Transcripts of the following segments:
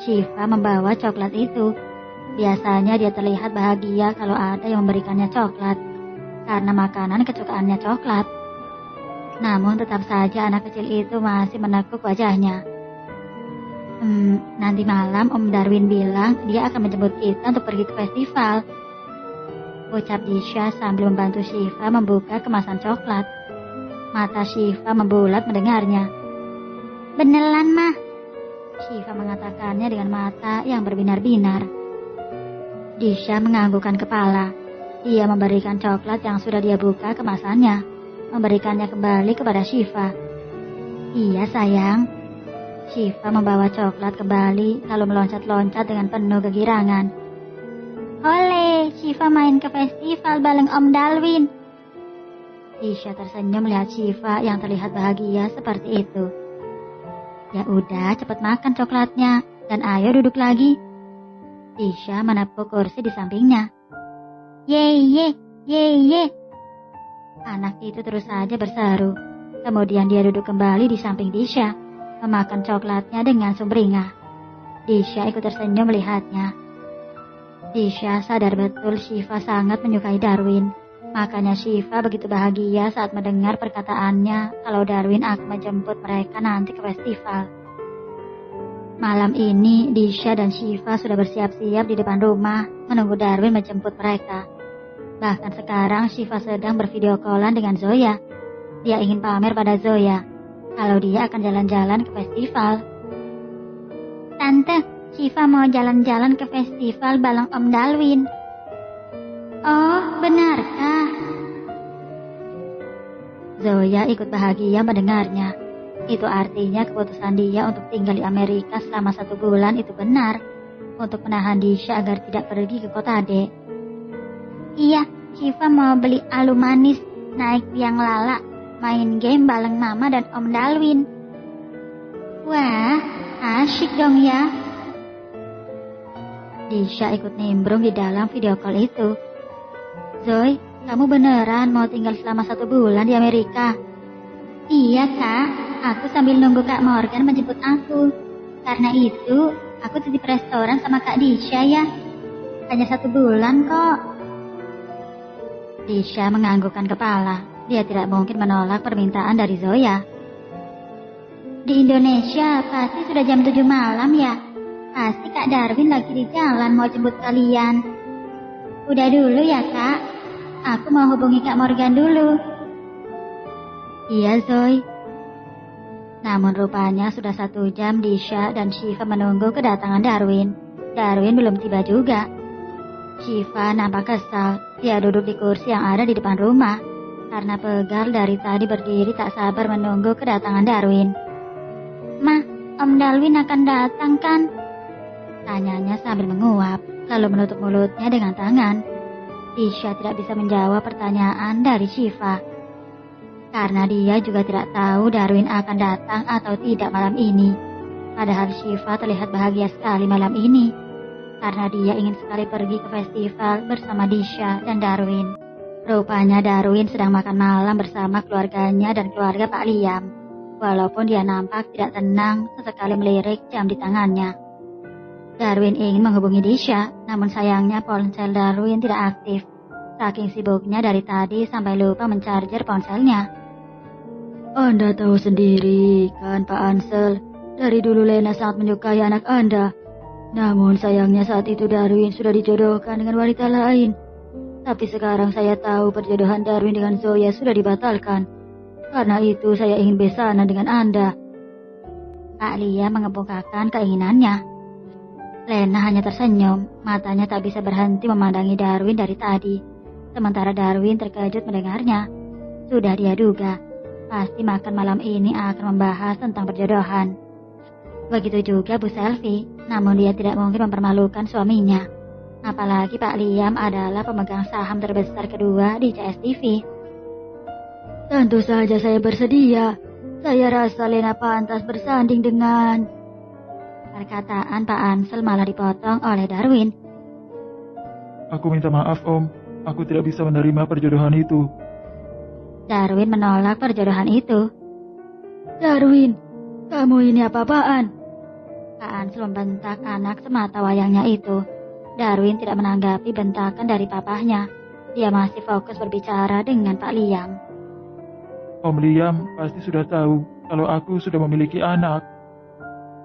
Shiva membawa coklat itu. Biasanya dia terlihat bahagia kalau ada yang memberikannya coklat, karena makanan kesukaannya coklat. Namun tetap saja anak kecil itu masih menekuk wajahnya. Nanti malam Om Darwin bilang dia akan menjemput kita untuk pergi ke festival, ucap Disha sambil membantu Shiva membuka kemasan coklat. Mata Shiva membulat mendengarnya. Beneran mah, Shiva mengatakannya dengan mata yang berbinar-binar. Disha menganggukkan kepala. Dia memberikan coklat yang sudah dia buka kemasannya, memberikannya kembali kepada Shiva. Iya sayang. Shiva membawa coklat kembali lalu meloncat-loncat dengan penuh kegirangan. Oleh, Shiva main ke festival bareng Om Darwin. Disha tersenyum melihat Shiva yang terlihat bahagia seperti itu. Ya udah, cepat makan coklatnya dan ayo duduk lagi. Disha menepuk kursi di sampingnya. Ye. Anak itu terus saja berseru. Kemudian dia duduk kembali di samping Disha, memakan coklatnya dengan sumringah. Disha ikut tersenyum melihatnya. Disha sadar betul Shiva sangat menyukai Darwin. Makanya Shiva begitu bahagia saat mendengar perkataannya kalau Darwin akan menjemput mereka nanti ke festival. Malam ini Disha dan Shiva sudah bersiap-siap di depan rumah menunggu Darwin menjemput mereka. Bahkan sekarang Shiva sedang bervideo callan dengan Zoya. Dia ingin pamer pada Zoya kalau dia akan jalan-jalan ke festival. Tante, Shiva mau jalan-jalan ke festival bareng Om Darwin. Oh, benarkah? Zoya ikut bahagia mendengarnya. Itu artinya keputusan dia untuk tinggal di Amerika selama 1 bulan itu benar, untuk menahan Disha agar tidak pergi ke kota Ade. Iya, Shiva mau beli alu manis, naik biang lala, main game bareng Mama dan Om Darwin. Wah, asyik dong ya. Disha ikut nimbrung di dalam video call itu. Zoe, kamu beneran mau tinggal selama 1 bulan di Amerika? Iya kak, aku sambil nunggu Kak Morgan menjemput aku. Karena itu, aku titip restoran sama Kak Disha ya. Hanya 1 bulan kok. Disha menganggukkan kepala. Dia tidak mungkin menolak permintaan dari Zoya. Di Indonesia pasti sudah jam 7 malam ya. Pasti Kak Darwin lagi di jalan mau jemput kalian. Udah dulu ya kak, aku mau hubungi Kak Morgan dulu. Iya Zoe. Namun rupanya sudah 1 jam Disha dan Shiva menunggu kedatangan Darwin. Darwin belum tiba juga. Shiva nampak kesal. Dia duduk di kursi yang ada di depan rumah. Karena pegal dari tadi berdiri tak sabar menunggu kedatangan Darwin. Ma, Om Darwin akan datang kan? Tanyanya sambil menguap, lalu menutup mulutnya dengan tangan. Disha tidak bisa menjawab pertanyaan dari Shiva. Karena dia juga tidak tahu Darwin akan datang atau tidak malam ini. Padahal Shiva terlihat bahagia sekali malam ini. Karena dia ingin sekali pergi ke festival bersama Disha dan Darwin. Rupanya Darwin sedang makan malam bersama keluarganya dan keluarga Pak Liam. Walaupun dia nampak tidak tenang, sesekali melirik jam di tangannya. Darwin ingin menghubungi Disha, namun sayangnya ponsel Darwin tidak aktif. Saking sibuknya dari tadi sampai lupa mencarger ponselnya. Anda tahu sendiri kan Pak Ansel, dari dulu Lena sangat menyukai anak Anda. Namun sayangnya saat itu Darwin sudah dijodohkan dengan wanita lain. Tapi sekarang saya tahu perjodohan Darwin dengan Zoya sudah dibatalkan. Karena itu saya ingin besanan dengan Anda. Pak Lia mengemukakan keinginannya. Lena hanya tersenyum, matanya tak bisa berhenti memandangi Darwin dari tadi. Sementara Darwin terkejut mendengarnya. Sudah dia duga, pasti makan malam ini akan membahas tentang perjodohan. Begitu juga Bu Selvi, namun dia tidak mungkin mempermalukan suaminya. Apalagi Pak Liam adalah pemegang saham terbesar kedua di CSTV. Tentu saja saya bersedia. Saya rasa Lena pantas bersanding dengan... Perkataan Pak Ansel malah dipotong oleh Darwin. Aku minta maaf Om, aku tidak bisa menerima perjodohan itu. Darwin menolak perjodohan itu. Darwin, kamu ini apa-apaan? Pak Ansel membentak anak semata wayangnya itu. Darwin tidak menanggapi bentakan dari papahnya. Dia masih fokus berbicara dengan Pak Liam. Om Liam pasti sudah tahu kalau aku sudah memiliki anak.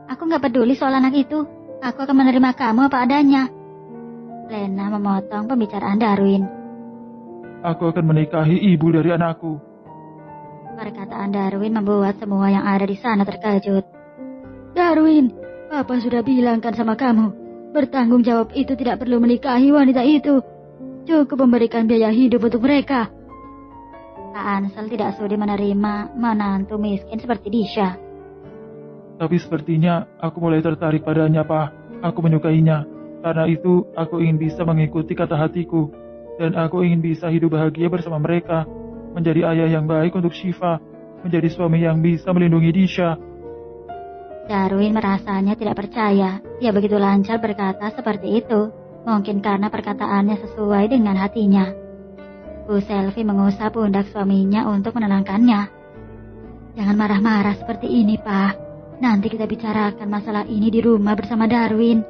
Aku nggak peduli soal anak itu. Aku akan menerima kamu apa adanya. Lena memotong pembicaraan Darwin. Aku akan menikahi ibu dari anakku. Perkataan Darwin membuat semua yang ada di sana terkejut. Darwin, Papa sudah bilang kan sama kamu, bertanggung jawab itu tidak perlu menikahi wanita itu. Cukup memberikan biaya hidup untuk mereka. Pak Ansel tidak sudi menerima menantu miskin seperti Disha. Tapi sepertinya aku mulai tertarik padanya, Pak. Aku menyukainya. Karena itu, aku ingin bisa mengikuti kata hatiku. Dan aku ingin bisa hidup bahagia bersama mereka. Menjadi ayah yang baik untuk Shiva. Menjadi suami yang bisa melindungi Disha. Darwin merasanya tidak percaya. Dia begitu lancar berkata seperti itu. Mungkin karena perkataannya sesuai dengan hatinya. Bu Selvi mengusap pundak suaminya untuk menenangkannya. Jangan marah-marah seperti ini, Pak. Nanti kita bicarakan masalah ini di rumah bersama Darwin.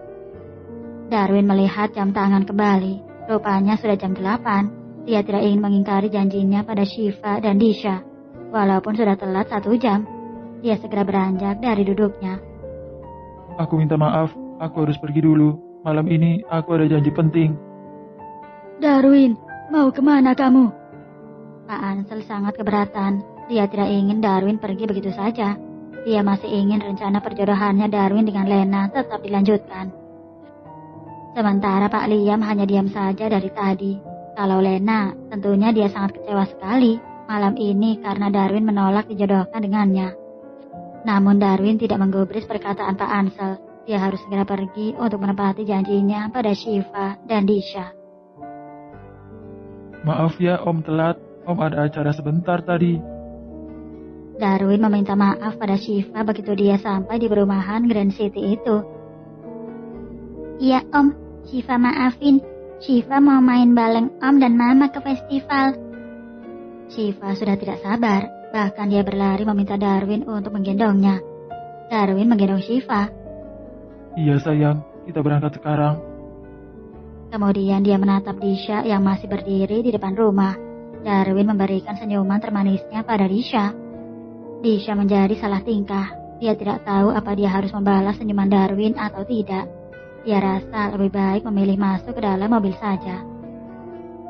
Darwin melihat jam tangan kembali. Rupanya sudah jam 8. Dia tidak ingin mengingkari janjinya pada Shiva dan Disha. Walaupun sudah telat 1 jam, dia segera beranjak dari duduknya. Aku minta maaf, aku harus pergi dulu. Malam ini aku ada janji penting. Darwin, mau kemana kamu? Pak Ansel sangat keberatan. Dia tidak ingin Darwin pergi begitu saja. Dia masih ingin rencana perjodohannya Darwin dengan Lena tetap dilanjutkan. Sementara Pak Liam hanya diam saja dari tadi. Kalau Lena, tentunya dia sangat kecewa sekali malam ini karena Darwin menolak dijodohkan dengannya. Namun Darwin tidak menggubris perkataan Pak Ansel. Dia harus segera pergi untuk menepati janjinya pada Shiva dan Disha. Maaf ya, Om telat. Om ada acara sebentar tadi. Darwin meminta maaf pada Shiva begitu dia sampai di perumahan Grand City itu. Iya, Om. Shiva maafin. Shiva mau main bareng Om dan Mama ke festival. Shiva sudah tidak sabar. Bahkan dia berlari meminta Darwin untuk menggendongnya. Darwin menggendong Shiva. Iya sayang, kita berangkat sekarang. Kemudian dia menatap Disha yang masih berdiri di depan rumah. Darwin memberikan senyuman termanisnya pada Disha. Disha menjadi salah tingkah. Dia tidak tahu apa dia harus membalas senyuman Darwin atau tidak. Dia rasa lebih baik memilih masuk ke dalam mobil saja.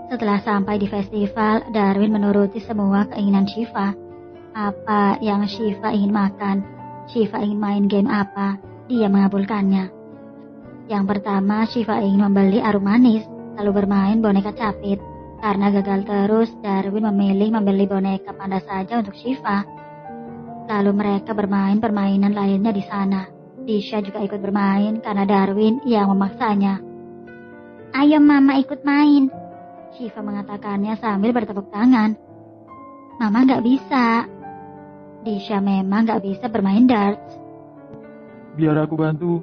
Setelah sampai di festival, Darwin menuruti semua keinginan Shiva. Apa yang Shiva ingin makan, Shiva ingin main game apa, dia mengabulkannya. Yang pertama, Shiva ingin membeli arum manis, lalu bermain boneka capit. Karena gagal terus, Darwin memilih membeli boneka panda saja untuk Shiva. Lalu mereka bermain permainan lainnya di sana. Disha juga ikut bermain karena Darwin yang memaksanya. Ayo Mama ikut main, Shiva mengatakannya sambil bertepuk tangan. Mama gak bisa. Disha memang gak bisa bermain darts. Biar aku bantu.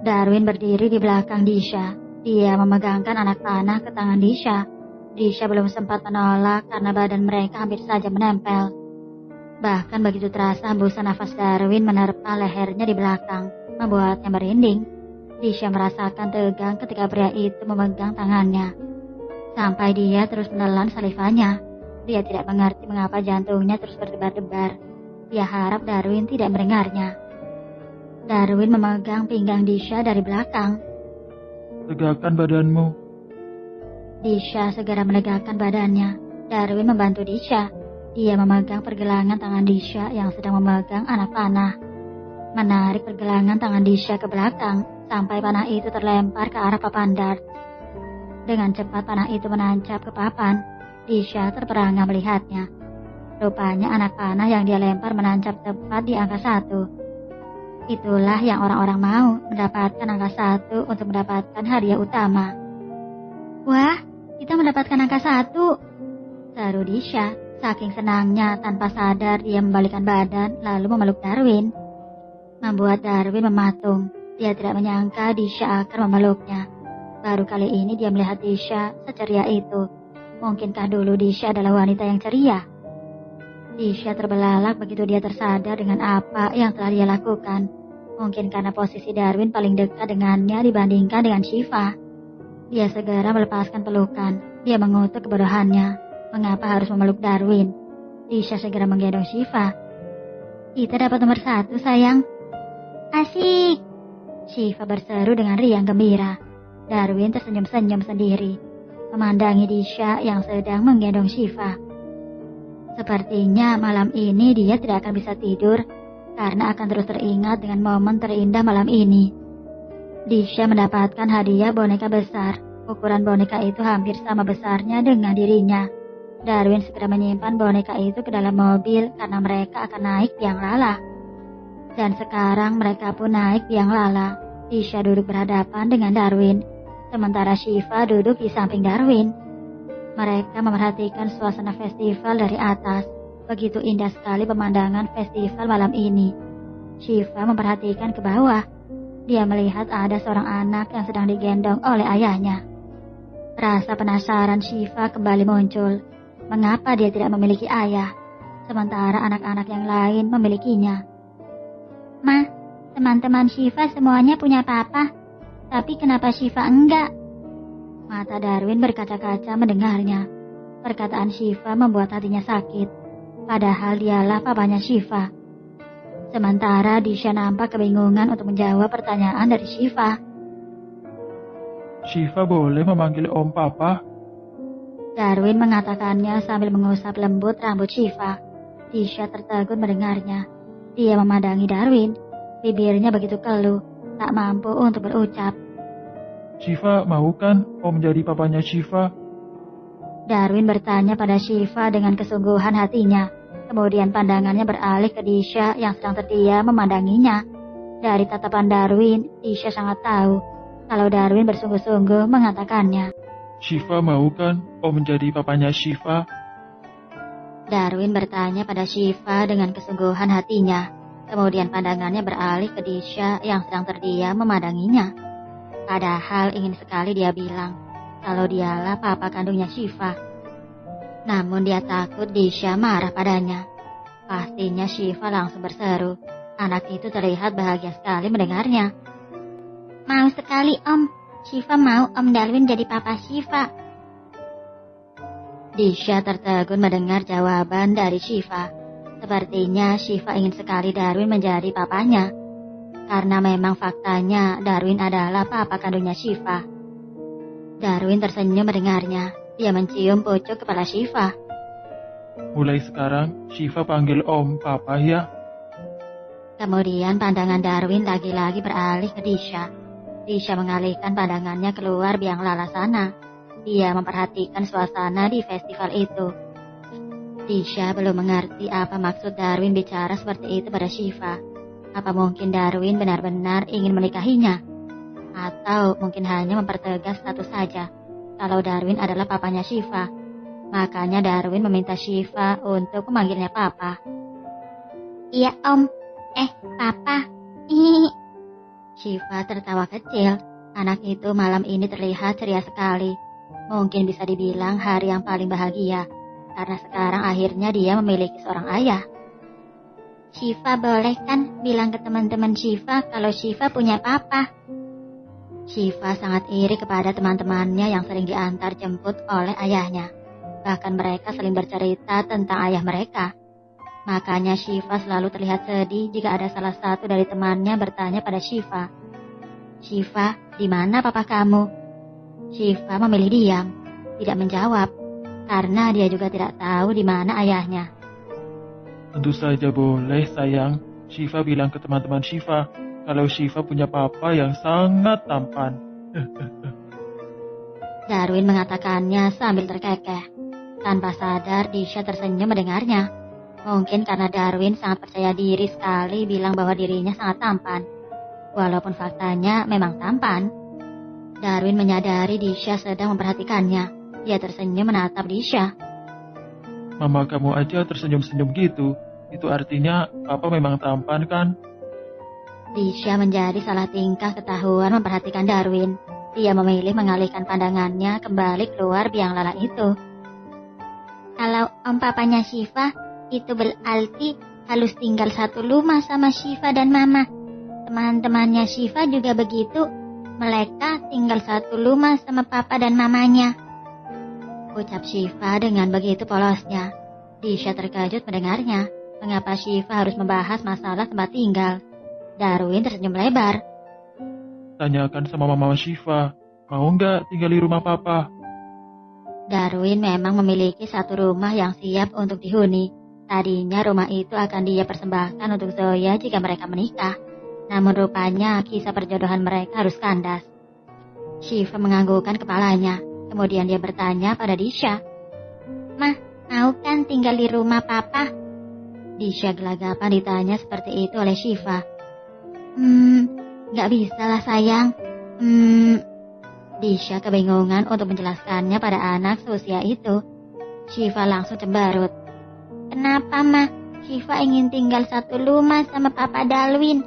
Darwin berdiri di belakang Disha. Dia memegangkan anak panah ke tangan Disha. Disha belum sempat menolak karena badan mereka hampir saja menempel. Bahkan begitu terasa hembusan nafas Darwin menerpa lehernya di belakang, membuatnya merinding. Disha merasakan tegang ketika pria itu memegang tangannya. Sampai dia terus menelan salivanya. Dia tidak mengerti mengapa jantungnya terus berdebar-debar. Dia harap Darwin tidak mendengarnya. Darwin memegang pinggang Disha dari belakang. Tegakkan badanmu. Disha segera menegakkan badannya. Darwin membantu Disha. Dia memegang pergelangan tangan Disha yang sedang memegang anak panah. Menarik pergelangan tangan Disha ke belakang sampai panah itu terlempar ke arah papan dart. Dengan cepat panah itu menancap ke papan. Disha terperangah melihatnya. Rupanya anak panah yang dia lempar menancap tepat di angka 1. Itulah yang orang-orang mau, mendapatkan angka 1 untuk mendapatkan hadiah utama. Wah, kita mendapatkan angka 1, seru Disha. Saking senangnya, tanpa sadar dia membalikkan badan lalu memeluk Darwin. Membuat Darwin mematung. Dia tidak menyangka Disha akan memeluknya. Baru kali ini dia melihat Disha seceria itu. Mungkinkah dulu Disha adalah wanita yang ceria? Disha terbelalak begitu dia tersadar dengan apa yang telah dia lakukan. Mungkin karena posisi Darwin paling dekat dengannya dibandingkan dengan Shiva. Dia segera melepaskan pelukan. Dia mengutuk kebodohannya. Mengapa harus memeluk Darwin? Disha segera menggendong Shiva. Kita dapat nomor 1, sayang. Asik! Shiva berseru dengan riang gembira. Darwin tersenyum-senyum sendiri, memandangi Disha yang sedang menggendong Shiva. Sepertinya malam ini dia tidak akan bisa tidur karena akan terus teringat dengan momen terindah malam ini. Disha mendapatkan hadiah boneka besar. Ukuran boneka itu hampir sama besarnya dengan dirinya. Darwin segera menyimpan boneka itu ke dalam mobil karena mereka akan naik biang lala. Dan sekarang mereka pun naik biang lala. Disha duduk berhadapan dengan Darwin, sementara Shiva duduk di samping Darwin. Mereka memerhatikan suasana festival dari atas. Begitu indah sekali pemandangan festival malam ini. Shiva memperhatikan ke bawah. Dia melihat ada seorang anak yang sedang digendong oleh ayahnya. Rasa penasaran Shiva kembali muncul. Mengapa dia tidak memiliki ayah, sementara anak-anak yang lain memilikinya? Ma, teman-teman Shiva semuanya punya papa, tapi kenapa Shiva enggak? Mata Darwin berkaca-kaca mendengarnya. Perkataan Shiva membuat hatinya sakit. Padahal dialah papanya Shiva. Sementara Disha nampak kebingungan untuk menjawab pertanyaan dari Shiva. Shiva boleh memanggil Om Papa? Darwin mengatakannya sambil mengusap lembut rambut Shiva. Disha tertegun mendengarnya. Dia memandangi Darwin. Bibirnya begitu keluh, tak mampu untuk berucap. Shiva mau kan Om jadi papanya Shiva? Darwin bertanya pada Shiva dengan kesungguhan hatinya. Kemudian pandangannya beralih ke Disha yang sedang terdiam memandanginya. Dari tatapan Darwin, Disha sangat tahu kalau Darwin bersungguh-sungguh mengatakannya. Shiva mau kan Om menjadi papanya Shiva? Darwin bertanya pada Shiva dengan kesungguhan hatinya. Kemudian pandangannya beralih ke Disha yang sedang terdiam memandanginya. Padahal ingin sekali dia bilang kalau dialah papa kandungnya Shiva. Namun dia takut Disha marah padanya. Pastinya Shiva langsung berseru. Anak itu terlihat bahagia sekali mendengarnya. Mau sekali Om. Shiva mau Om Darwin jadi papa Shiva. Disha tertegun mendengar jawaban dari Shiva. Sepertinya Shiva ingin sekali Darwin menjadi papanya. Karena memang faktanya Darwin adalah papa kandungnya Shiva. Darwin tersenyum mendengarnya. Dia mencium pucuk kepala Shiva. Mulai sekarang, Shiva panggil Om Papa ya. Kemudian pandangan Darwin lagi-lagi beralih ke Disha. Disha mengalihkan pandangannya keluar biang lala sana. Dia memperhatikan suasana di festival itu. Disha belum mengerti apa maksud Darwin bicara seperti itu pada Shiva. Apa mungkin Darwin benar-benar ingin menikahinya? Atau mungkin hanya mempertegas status saja. Kalau Darwin adalah papanya Shiva, makanya Darwin meminta Shiva untuk memanggilnya papa. Iya Om, papa. Shiva tertawa kecil. Anak itu malam ini terlihat ceria sekali. Mungkin bisa dibilang hari yang paling bahagia, karena sekarang akhirnya dia memiliki seorang ayah. Shiva boleh kan bilang ke teman-teman Shiva kalau Shiva punya papa? Shiva sangat iri kepada teman-temannya yang sering diantar jemput oleh ayahnya. Bahkan mereka saling bercerita tentang ayah mereka. Makanya Shiva selalu terlihat sedih jika ada salah satu dari temannya bertanya pada Shiva. Shiva, di mana papa kamu? Shiva memilih diam, tidak menjawab, karena dia juga tidak tahu di mana ayahnya. Tentu saja boleh sayang. Shiva bilang ke teman-teman Shiva kalau Shiva punya papa yang sangat tampan. Darwin mengatakannya sambil terkekeh. Tanpa sadar, Disha tersenyum mendengarnya. Mungkin karena Darwin sangat percaya diri sekali bilang bahwa dirinya sangat tampan. Walaupun faktanya memang tampan. Darwin menyadari Disha sedang memperhatikannya. Dia tersenyum menatap Disha. Mama kamu aja tersenyum-senyum gitu. Itu artinya papa memang tampan kan? Disha menjadi salah tingkah ketahuan memperhatikan Darwin. Dia memilih mengalihkan pandangannya kembali keluar biang lala itu. Kalau Om papanya Shiva, itu berarti harus tinggal satu rumah sama Shiva dan Mama. teman-temannya Shiva juga begitu. Mereka tinggal satu rumah sama papa dan mamanya. Ucap Shiva dengan begitu polosnya. Disha terkejut mendengarnya. Mengapa Shiva harus membahas masalah tempat tinggal? Darwin tersenyum lebar. Tanyakan sama mama Shiva, mau nggak tinggal di rumah papa? Darwin memang memiliki satu rumah yang siap untuk dihuni. Tadinya rumah itu akan dia persembahkan untuk Zoya jika mereka menikah. Namun rupanya kisah perjodohan mereka harus kandas. Shiva menganggukkan kepalanya. Kemudian dia bertanya pada Disha. Mah, mau kan tinggal di rumah papa? Disha gelagapan ditanya seperti itu oleh Shiva. Gak bisa lah sayang. Disha kebingungan untuk menjelaskannya pada anak seusia itu. Shiva langsung cemberut. Kenapa, Ma? Shiva ingin tinggal satu rumah sama Papa Darwin.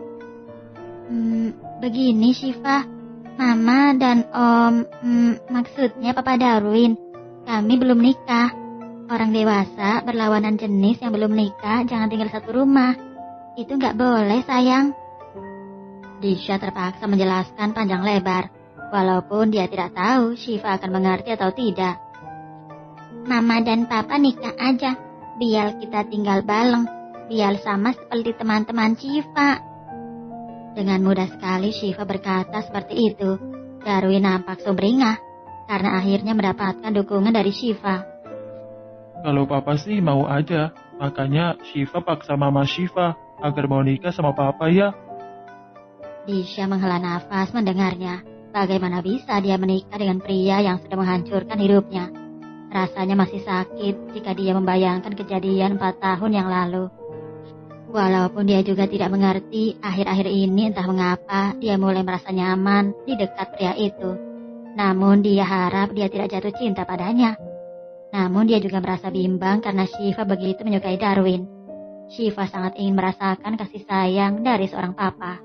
Begini, Shiva. Mama dan Om, maksudnya Papa Darwin. Kami belum nikah. Orang dewasa berlawanan jenis yang belum nikah jangan tinggal satu rumah. Itu gak boleh, sayang. Disha terpaksa menjelaskan panjang lebar. Walaupun dia tidak tahu Shiva akan mengerti atau tidak. Mama dan Papa nikah aja. Biar kita tinggal bareng. Biar sama seperti teman-teman Shiva. Dengan mudah sekali Shiva berkata seperti itu. Darwin nampak sumringah. Karena akhirnya mendapatkan dukungan dari Shiva. Kalau papa sih mau aja. Makanya Shiva paksa mama Shiva agar mau nikah sama papa ya. Disha menghela nafas mendengarnya. Bagaimana bisa dia menikah dengan pria yang sudah menghancurkan hidupnya? Rasanya masih sakit jika dia membayangkan kejadian 4 tahun yang lalu. Walaupun dia juga tidak mengerti, akhir-akhir ini entah mengapa dia mulai merasa nyaman di dekat pria itu. Namun dia harap dia tidak jatuh cinta padanya. Namun dia juga merasa bimbang karena Shiva begitu menyukai Darwin. Shiva sangat ingin merasakan kasih sayang dari seorang papa.